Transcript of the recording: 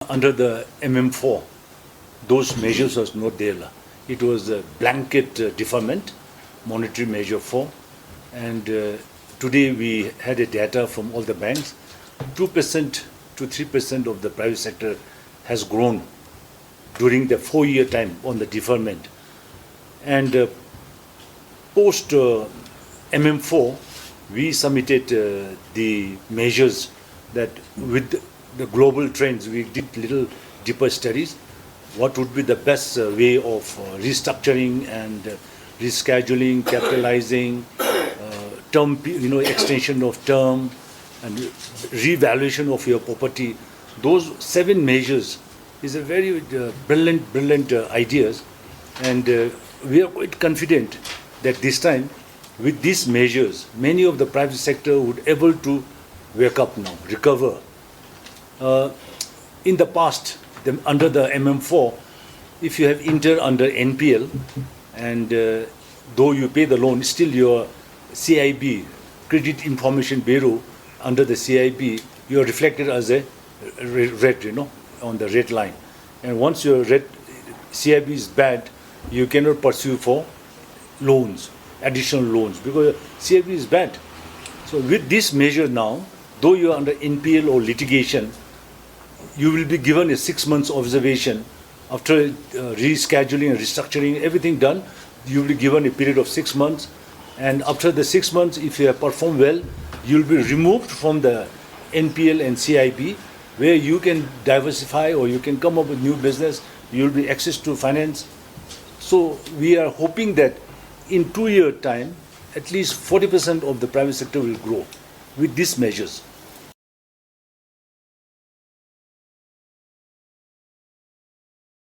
under the MM4, those measures was not there. It was a blanket deferment, monetary measure 4. And today we had a data from all the banks, 2% to 3% of the private sector has grown during the 4-year time on the deferment. And post MM4, we submitted the measures that with the global trends, we did little deeper studies. What would be the best way of restructuring and rescheduling, capitalizing, term, extension of term, and revaluation of your property. Those 7 measures is a very brilliant ideas, and we are quite confident that this time, with these measures, many of the private sector would able to wake up now, recover. In the past, under the MM4, if you have entered under NPL, and though you pay the loan, still your CIB, Credit Information Bureau, under the CIB, you are reflected as a red, on the red line. And once your red CIB is bad, you cannot pursue for loans, additional loans, because CIB is bad. So with this measure now, though you are under NPL or litigation, you will be given a 6 months observation. After rescheduling and restructuring, everything done, you will be given a period of 6 months. And after the 6 months, if you have performed well, you will be removed from the NPL and CIB, where you can diversify or you can come up with new business, you will be access to finance. So we are hoping that in 2 years' time, at least 40% of the private sector will grow with these measures.